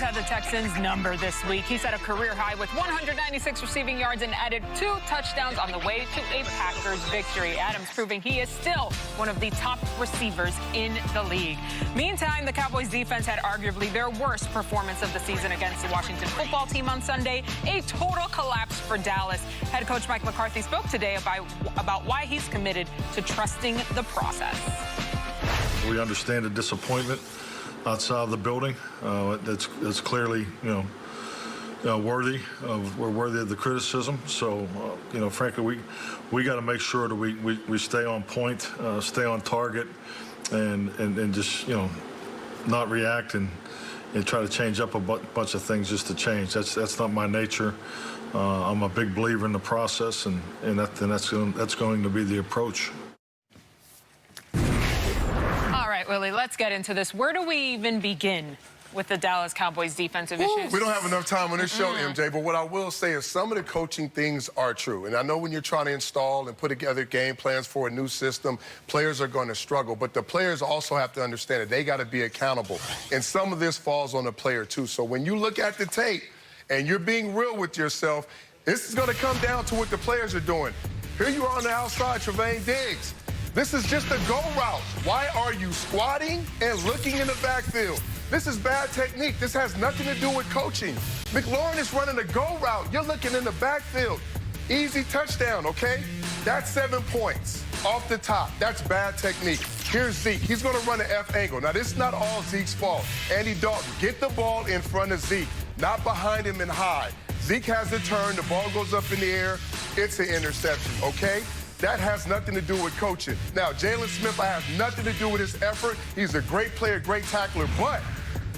had the Texans numbered this week. He set a career high with 196 receiving yards and added 2 touchdowns on the way to a Packers victory. Adams proving he is still one of the top receivers in the league. Meantime, the Cowboys defense had arguably their worst performance of the season against the Washington football team on Sunday. A total collapse for Dallas. Head coach Mike McCarthy spoke today about why he's committed to trusting the process. We understand the disappointment outside of the building. That's clearly, worthy of the criticism. So, frankly, we got to make sure that we stay on point, stay on target, and just not react and try to change up a bunch of things just to change. That's not my nature. I'm a big believer in the process, and that's going to be the approach. All right, Willie, let's get into this. Where do we even begin with the Dallas Cowboys defensive issues? We don't have enough time on this show, MJ, but what I will say is some of the coaching things are true. And I know when you're trying to install and put together game plans for a new system, players are going to struggle. But the players also have to understand that they got to be accountable. And some of this falls on the player, too. So when you look at the tape and you're being real with yourself, this is going to come down to what the players are doing. Here you are on the outside, Trevane Diggs. This is just a go route. Why are you squatting and looking in the backfield? This is bad technique. This has nothing to do with coaching. McLaurin is running a go route. You're looking in the backfield. Easy touchdown, okay? That's 7 points off the top. That's bad technique. Here's Zeke. He's going to run an F angle. Now, this is not all Zeke's fault. Andy Dalton, get the ball in front of Zeke, not behind him and high. Zeke has the turn. The ball goes up in the air. It's an interception, okay? That has nothing to do with coaching. Now, Jalen Smith, I have nothing to do with his effort. He's a great player, great tackler, but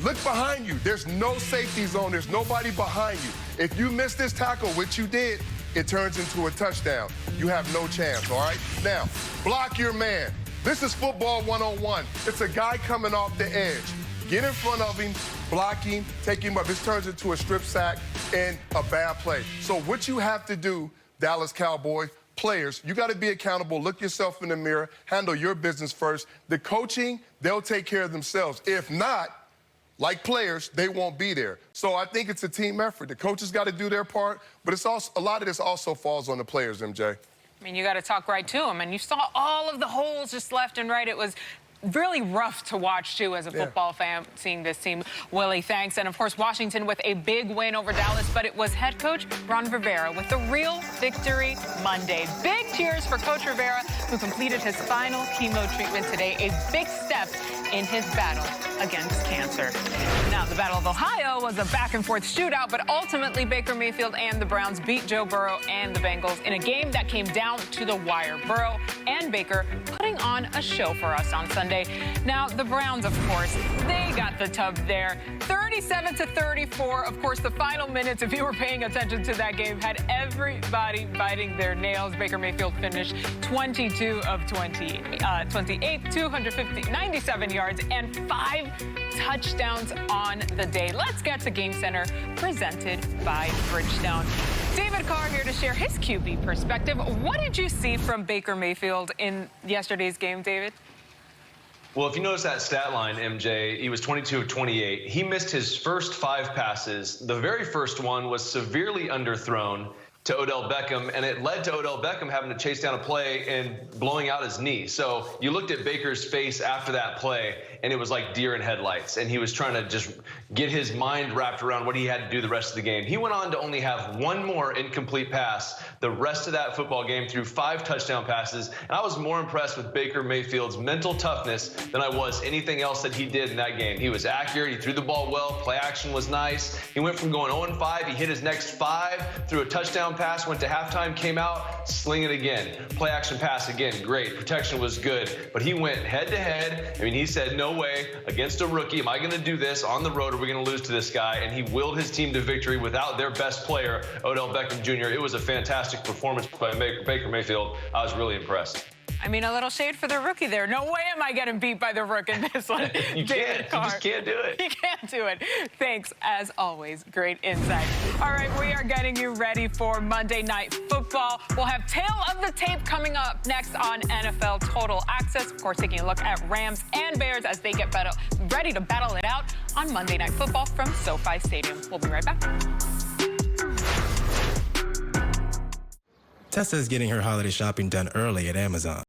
look behind you. There's no safety zone. There's nobody behind you. If you miss this tackle, which you did, it turns into a touchdown. You have no chance, all right? Now, block your man. This is football 101. It's a guy coming off the edge. Get in front of him, block him, take him up. This turns into a strip sack and a bad play. So what you have to do, Dallas Cowboys, players, you got to be accountable. Look yourself in the mirror. Handle your business first. The coaching, they'll take care of themselves. If not, like players, they won't be there. So I think it's a team effort. The coaches got to do their part, but it's also a lot of this also falls on the players, MJ. I mean, you got to talk right to them, and you saw all of the holes just left and right. It was really rough to watch, too, as a football fan, seeing this team. Willie, thanks. And, of course, Washington with a big win over Dallas, but it was head coach Ron Rivera with the real victory Monday. Big cheers for Coach Rivera, who completed his final chemo treatment today, a big step in his battle against cancer. Now, the Battle of Ohio was a back-and-forth shootout, but ultimately Baker Mayfield and the Browns beat Joe Burrow and the Bengals in a game that came down to the wire. Burrow and Baker putting on a show for us on Sunday. Now, the Browns, of course, they got the tub there. 37-34. Of course, the final minutes, if you were paying attention to that game, had everybody biting their nails. Baker Mayfield finished 22 of 28, 97 yards, and 5 touchdowns on the day. Let's get to Game Center, presented by Bridgestone. David Carr here to share his QB perspective. What did you see from Baker Mayfield in yesterday's game, David? Well, if you notice that stat line, MJ, he was 22 of 28. He missed his first 5 passes. The very first one was severely underthrown to Odell Beckham, and it led to Odell Beckham having to chase down a play and blowing out his knee. So you looked at Baker's face after that play, and it was like deer in headlights, and he was trying to just get his mind wrapped around what he had to do the rest of the game. He went on to only have 1 more incomplete pass the rest of that football game through 5 touchdown passes, and I was more impressed with Baker Mayfield's mental toughness than I was anything else that he did in that game. He was accurate, he threw the ball well, play action was nice. He went from going 0-5, he hit his next 5, threw a touchdown pass, went to halftime, came out, sling it again. Play action pass again, great. Protection was good, but he went head-to-head. I mean, he said, no way, against a rookie, am I going to do this on the road? Are we going to lose to this guy? And he willed his team to victory without their best player, Odell Beckham Jr. It was a fantastic performance by Baker Mayfield. I was really impressed. I mean, a little shade for the rookie there. No way am I getting beat by the rook in this one. You can't. You just can't do it. You can't do it. Thanks, as always. Great insight. All right, we are getting you ready for Monday Night Football. We'll have Tail of the Tape coming up next on NFL Total Access. Of course, taking a look at Rams and Bears as they get ready to battle it out on Monday Night Football from SoFi Stadium. We'll be right back. Tessa is getting her holiday shopping done early at Amazon.